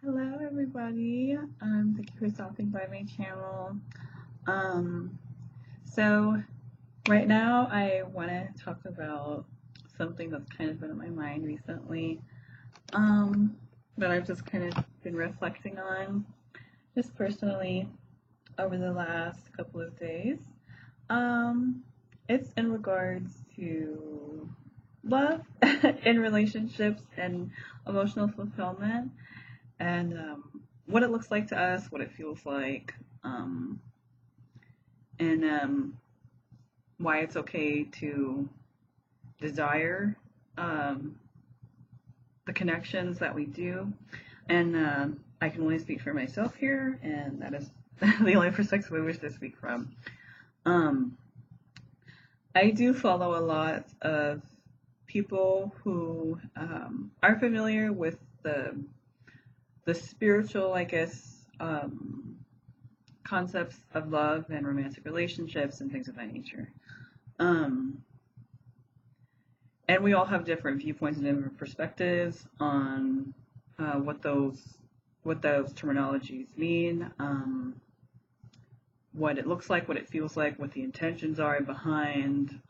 Hello, everybody. Thank you for stopping by my channel. Um, so right now I want to talk about something that's kind of been on my mind recently. Um, that I've just kind of been reflecting on, just personally over the last couple of days. Um, it's in regards to love in relationships and emotional fulfillment and what it looks like to us, what it feels like, um, and why it's okay to desire um, the connections that we do. And I can only speak for myself here, and that is the only perspective I wish to speak from. Um, I do follow a lot of people who are familiar with the spiritual, I guess, concepts of love and romantic relationships and things of that nature. Um, and we all have different viewpoints and different perspectives on what those terminologies mean, what it looks like, what it feels like, what the intentions are behind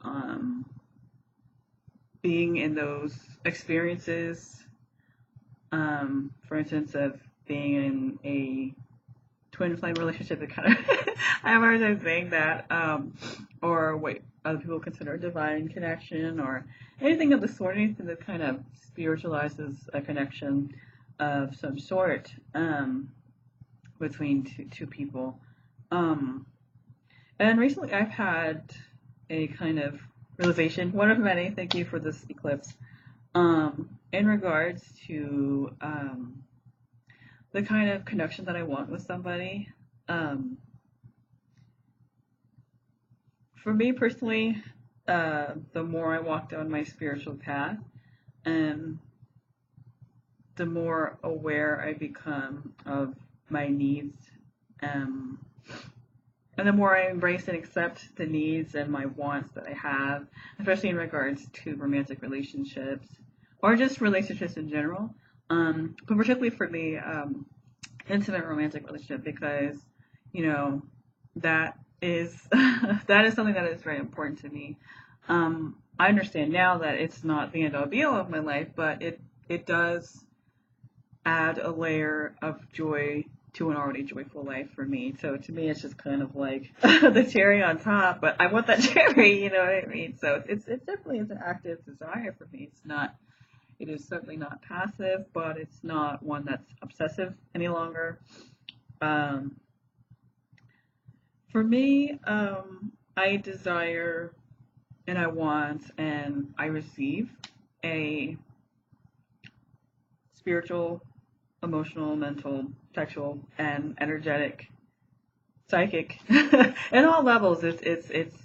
being in those experiences. For instance, of being in a twin flame relationship, that kind of I have a hard time saying that, or what other people consider a divine connection, or anything of the sort, anything that kind of spiritualizes a connection of some sort between two people. Um, and recently, I've had a kind of realization, one of many. Thank you for this eclipse. In regards to the kind of connection that I want with somebody. Um, for me personally, the more I walk down my spiritual path, um, the more aware I become of my needs, um, and the more I embrace and accept the needs and my wants that I have, especially in regards to romantic relationships or just relationships in general. But particularly for the intimate romantic relationship, because you know that is that is something that is very important to me. I understand now that it's not the end all be all of my life, but it does add a layer of joy to an already joyful life for me. So to me, it's just kind of like the cherry on top. But I want that cherry, you know what I mean? So it's definitely it's an active desire for me. It's not. It is certainly not passive, but it's not one that's obsessive any longer. Um, for me, I desire and I want and I receive a spiritual, emotional, mental, sexual, and energetic, psychic, in all levels. It's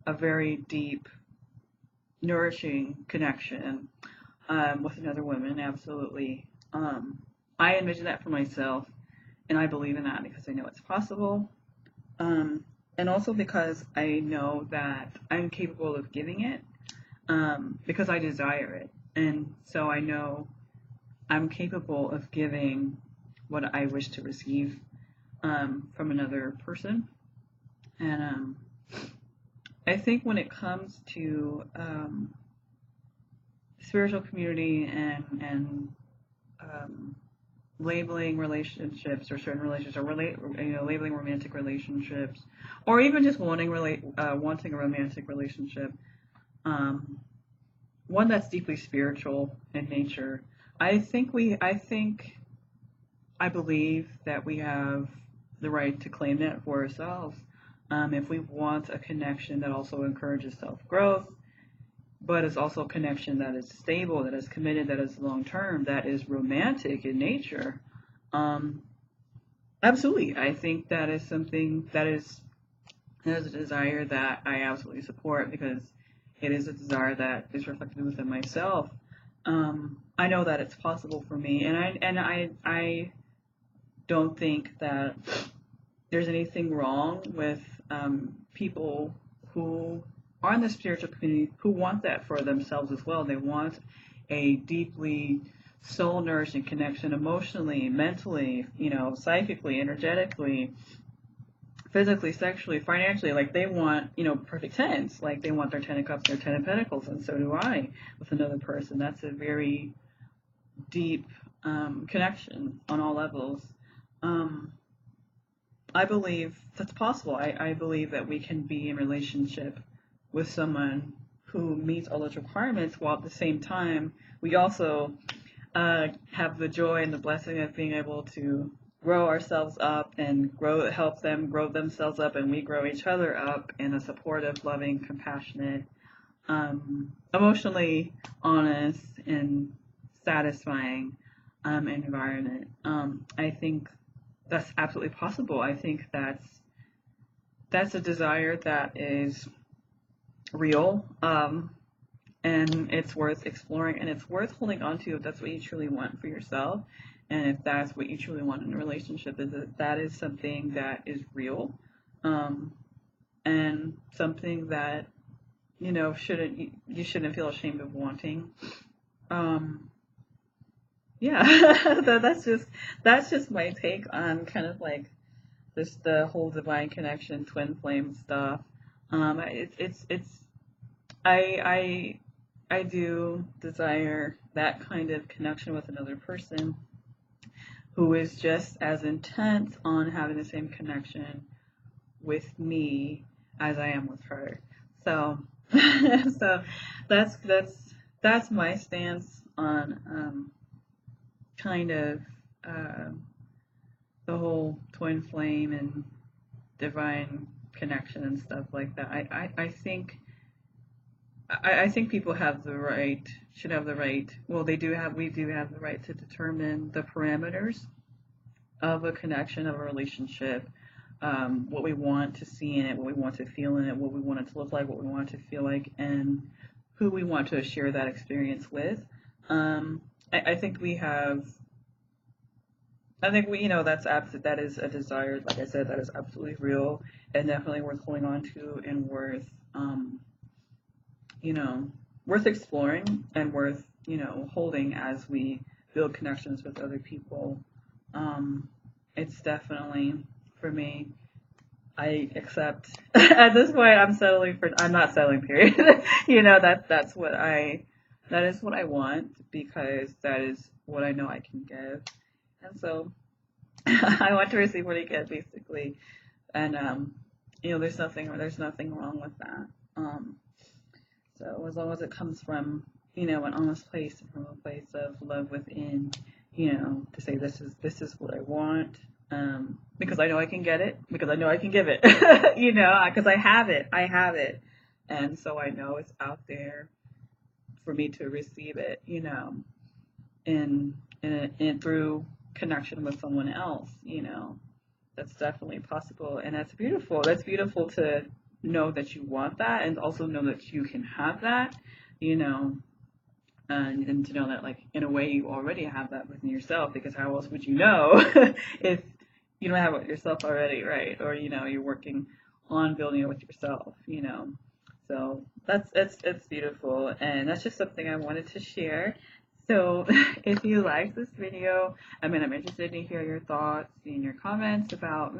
a very deep, nourishing connection with another woman. Absolutely, I envision that for myself, and I believe in that because I know it's possible. Um, and also because I know that I'm capable of giving it, because I desire it. And so I know I'm capable of giving what I wish to receive from another person. And I think when it comes to spiritual community and um, labeling relationships or certain relationships, or labeling romantic relationships, or even just wanting a romantic relationship, um, one that's deeply spiritual in nature. I believe that we have the right to claim that for ourselves. If we want a connection that also encourages self growth, but is also a connection that is stable, that is committed, that is long term, that is romantic in nature. Um, Absolutely, I think that is something that is a desire that I absolutely support, because it is a desire that is reflected within myself. I know that it's possible for me, and I don't think that there's anything wrong with people who are in the spiritual community who want that for themselves as well. They want a deeply soul nourishing connection emotionally, mentally, psychically, energetically, physically, sexually, financially. Like they want, perfect tens. Like they want their 10 of cups, their 10 of pentacles, and so do I with another person. That's a very deep connection on all levels. I believe that's possible. I believe that we can be in relationship with someone who meets all those requirements while at the same time we also have the joy and the blessing of being able to grow ourselves up and help them grow themselves up, and we grow each other up in a supportive, loving, compassionate, emotionally honest, and satisfying environment. I think that's absolutely possible. I think that's a desire that is real, and it's worth exploring, and it's worth holding on to if that's what you truly want for yourself, and if that's what you truly want in a relationship. That is something that is real, and something that you shouldn't feel ashamed of wanting. Yeah, that's just my take on kind of like this the whole divine connection, twin flame stuff. It's I do desire that kind of connection with another person who is just as intent on having the same connection with me as I am with her. So so that's my stance on kind of uh, the whole twin flame and divine connection and stuff like that. I think people should have the right, well, we do have the right to determine the parameters of a connection, of a relationship, what we want to see in it, what we want to feel in it, what we want it to look like, what we want it to feel like, and who we want to share that experience with. I think that is a desire, like I said, that is absolutely real and definitely worth holding on to and worth exploring and worth, holding as we build connections with other people. It's definitely, for me, I accept, at this point, I'm not settling, period. That is what I want because that is what I know I can give. And so I want to receive what I get, basically. And, there's nothing wrong with that. So as long as it comes from, an honest place, from a place of love within, to say this is what I want, because I know I can get it, because I know I can give it, because I have it, and so I know it's out there for me to receive it, and through connection with someone else, that's definitely possible, and that's beautiful. That's beautiful to know that you want that, and also know that you can have that, and to know that, like, in a way, you already have that within yourself, because how else would you know if you don't have it yourself already, right? Or, you're working on building it with yourself, So it's beautiful, and that's just something I wanted to share. So if you like this video, I'm interested to hear your thoughts and your comments about,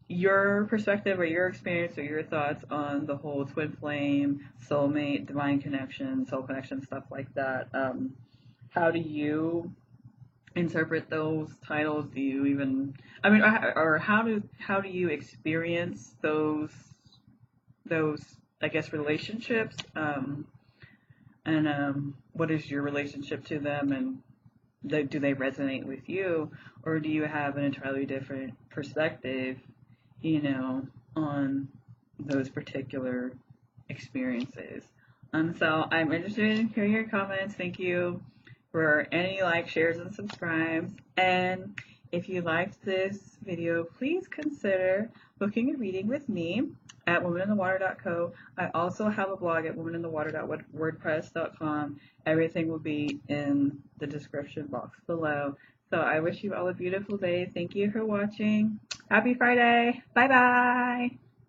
your perspective or your experience or your thoughts on the whole twin flame, soulmate, divine connection, soul connection, stuff like that. How do you interpret those titles? Do you even, or how do you experience those I guess relationships? And what is your relationship to them, and do they resonate with you, or do you have an entirely different perspective, on those particular experiences? So I'm interested in hearing your comments. Thank you for any likes, shares, and subscribes. And if you liked this video, please consider booking a reading with me at womaninthewater.co. I also have a blog at womaninthewater.wordpress.com. Everything will be in the description box below. So I wish you all a beautiful day. Thank you for watching. Happy Friday. Bye bye.